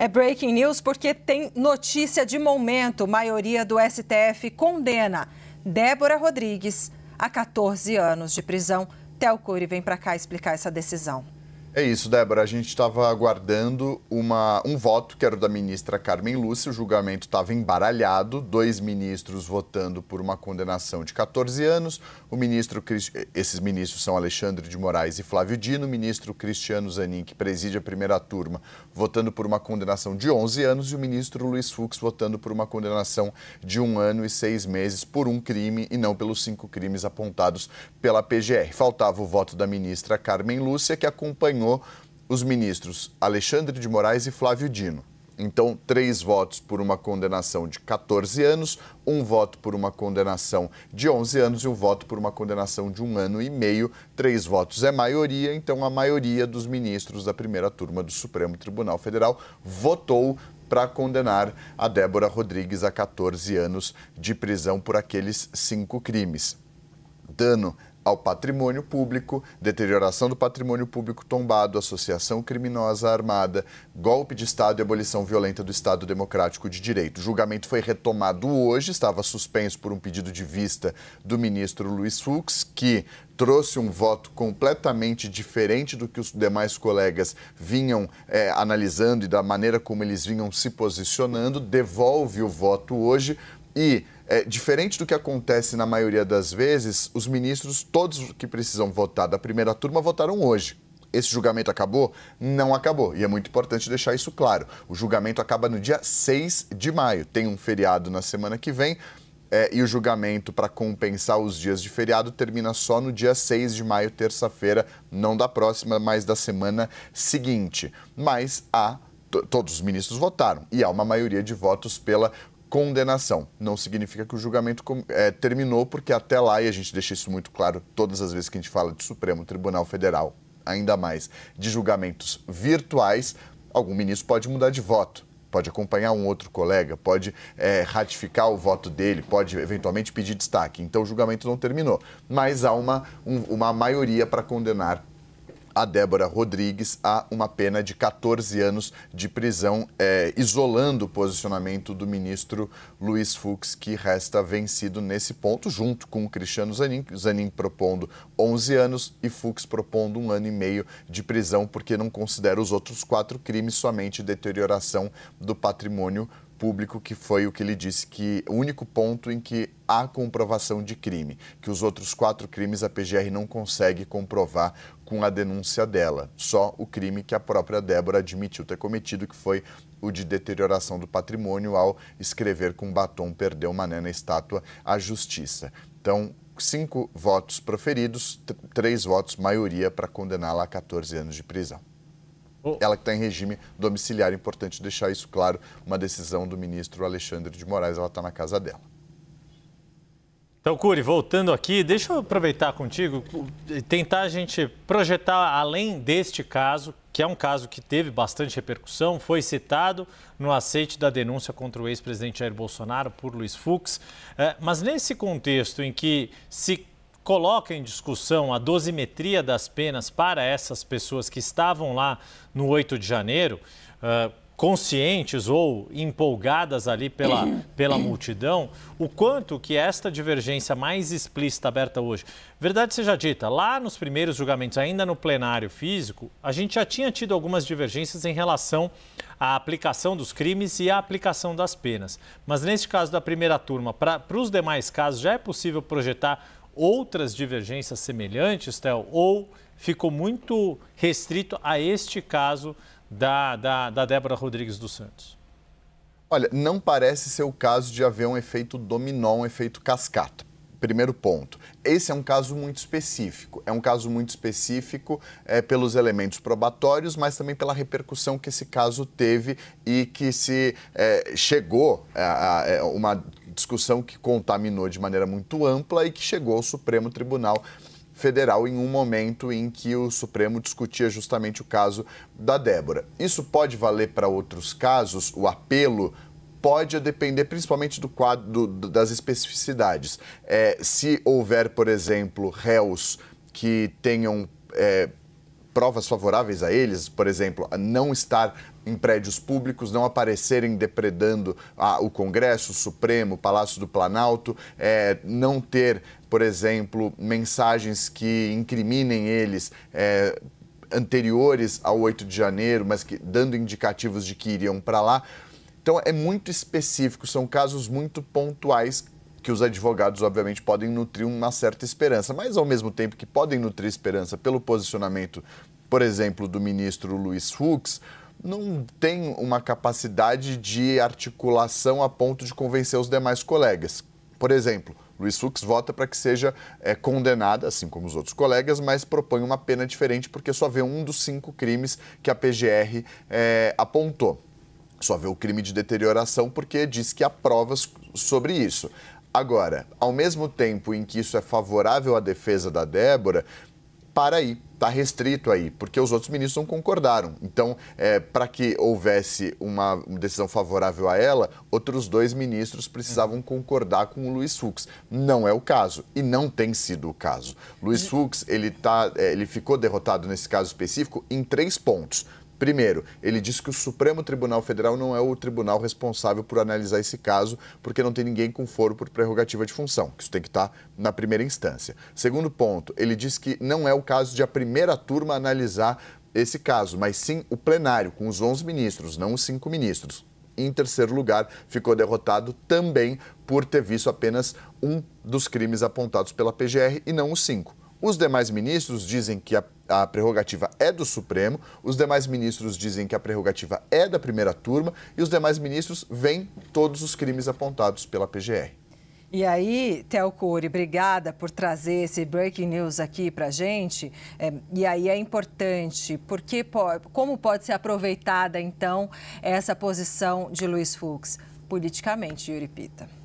É breaking news porque tem notícia de momento. Maioria do STF condena Débora Rodrigues a 14 anos de prisão. Théo Cury vem para cá explicar essa decisão. É isso, Débora. A gente estava aguardando um voto, que era o da ministra Carmen Lúcia. O julgamento estava embaralhado, 2 ministros votando por uma condenação de 14 anos. Esses ministros são Alexandre de Moraes e Flávio Dino. O ministro Cristiano Zanin, que preside a primeira turma, votando por uma condenação de 11 anos. E o ministro Luiz Fux votando por uma condenação de 1 ano e 6 meses por um crime e não pelos 5 crimes apontados pela PGR. Faltava o voto da ministra Carmen Lúcia, que acompanhou os ministros Alexandre de Moraes e Flávio Dino. Então, 3 votos por uma condenação de 14 anos, 1 voto por uma condenação de 11 anos e 1 voto por uma condenação de 1 ano e meio. 3 votos é maioria, então a maioria dos ministros da primeira turma do Supremo Tribunal Federal votou para condenar a Débora Rodrigues a 14 anos de prisão por aqueles 5 crimes. Dano ao patrimônio público, deterioração do patrimônio público tombado, associação criminosa armada, golpe de Estado e abolição violenta do Estado Democrático de Direito. O julgamento foi retomado hoje, estava suspenso por um pedido de vista do ministro Luiz Fux, que trouxe um voto completamente diferente do que os demais colegas vinham analisando e da maneira como eles vinham se posicionando, devolve o voto hoje e... diferente do que acontece na maioria das vezes, os ministros, todos que precisam votar da primeira turma, votaram hoje. Esse julgamento acabou? Não acabou. E é muito importante deixar isso claro. O julgamento acaba no dia 6 de maio. Tem um feriado na semana que vem e o julgamento, para compensar os dias de feriado, termina só no dia 6 de maio, terça-feira, não da próxima, mas da semana seguinte. Mas todos os ministros votaram e há uma maioria de votos pela condenação. Não significa que o julgamento terminou, porque até lá, e a gente deixa isso muito claro todas as vezes que a gente fala de Supremo Tribunal Federal, ainda mais de julgamentos virtuais, algum ministro pode mudar de voto, pode acompanhar um outro colega, pode ratificar o voto dele, pode eventualmente pedir destaque. Então o julgamento não terminou, mas há uma maioria para condenar a Débora Rodrigues a uma pena de 14 anos de prisão, isolando o posicionamento do ministro Luiz Fux, que resta vencido nesse ponto, junto com o Cristiano Zanin, Zanin propondo 11 anos e Fux propondo 1 ano e meio de prisão, porque não considera os outros 4 crimes, somente deterioração do patrimônio público, que foi o que ele disse que o único ponto em que há comprovação de crime, que os outros 4 crimes a PGR não consegue comprovar com a denúncia dela. Só o crime que a própria Débora admitiu ter cometido, que foi o de deterioração do patrimônio ao escrever com batom "Perdeu Mané na estátua à Justiça". Então, 5 votos proferidos, 3 votos, maioria, para condená-la a 14 anos de prisão. Ela que está em regime domiciliar, importante deixar isso claro, uma decisão do ministro Alexandre de Moraes, ela está na casa dela. Então, Cury, voltando aqui, deixa eu aproveitar contigo, tentar a gente projetar além deste caso, que é um caso que teve bastante repercussão, foi citado no aceite da denúncia contra o ex-presidente Jair Bolsonaro por Luiz Fux, mas nesse contexto em que se coloca em discussão a dosimetria das penas para essas pessoas que estavam lá no 8 de janeiro, conscientes ou empolgadas ali pela multidão, o quanto que esta divergência mais explícita aberta hoje, verdade seja dita, lá nos primeiros julgamentos, ainda no plenário físico, a gente já tinha tido algumas divergências em relação à aplicação dos crimes e à aplicação das penas. Mas neste caso da primeira turma, para os demais casos, já é possível projetar outras divergências semelhantes, Théo, ou ficou muito restrito a este caso da Débora Rodrigues dos Santos? Olha, não parece ser o caso de haver um efeito dominó, um efeito cascata. Primeiro ponto. Esse é um caso muito específico. É um caso muito específico pelos elementos probatórios, mas também pela repercussão que esse caso teve e que se chegou a uma discussão que contaminou de maneira muito ampla e que chegou ao Supremo Tribunal Federal em um momento em que o Supremo discutia justamente o caso da Débora. Isso pode valer para outros casos, o apelo pode depender principalmente do quadro, das especificidades. Se houver, por exemplo, réus que tenham provas favoráveis a eles, por exemplo, não estar em prédios públicos, não aparecerem depredando o Congresso, o Supremo, o Palácio do Planalto, não ter, por exemplo, mensagens que incriminem eles anteriores ao 8 de janeiro, mas dando indicativos de que iriam para lá. Então, é muito específico, são casos muito pontuais que os advogados, obviamente, podem nutrir uma certa esperança, mas, ao mesmo tempo que podem nutrir esperança pelo posicionamento, por exemplo, do ministro Luiz Fux, não tem uma capacidade de articulação a ponto de convencer os demais colegas. Por exemplo, Luiz Fux vota para que seja condenada, assim como os outros colegas, mas propõe uma pena diferente porque só vê um dos 5 crimes que a PGR apontou. Só vê o crime de deterioração porque diz que há provas sobre isso. Agora, ao mesmo tempo em que isso é favorável à defesa da Débora, para aí, está restrito aí, porque os outros ministros não concordaram. Então, para que houvesse uma decisão favorável a ela, outros 2 ministros precisavam concordar com o Luiz Fux. Não é o caso, e não tem sido o caso. Luiz Fux, ele ficou derrotado nesse caso específico em 3 pontos. Primeiro, ele disse que o Supremo Tribunal Federal não é o tribunal responsável por analisar esse caso, porque não tem ninguém com foro por prerrogativa de função, que isso tem que estar na primeira instância. Segundo ponto, ele disse que não é o caso de a primeira turma analisar esse caso, mas sim o plenário, com os 11 ministros, não os 5 ministros. Em terceiro lugar, ficou derrotado também por ter visto apenas um dos crimes apontados pela PGR e não os 5. Os demais ministros dizem que a prerrogativa é do Supremo, os demais ministros dizem que a prerrogativa é da primeira turma e os demais ministros veem todos os crimes apontados pela PGR. E aí, Théo Cury, obrigada por trazer esse breaking news aqui para a gente. E aí é importante, porque como pode ser aproveitada, então, essa posição de Luiz Fux politicamente, Yuri Pita?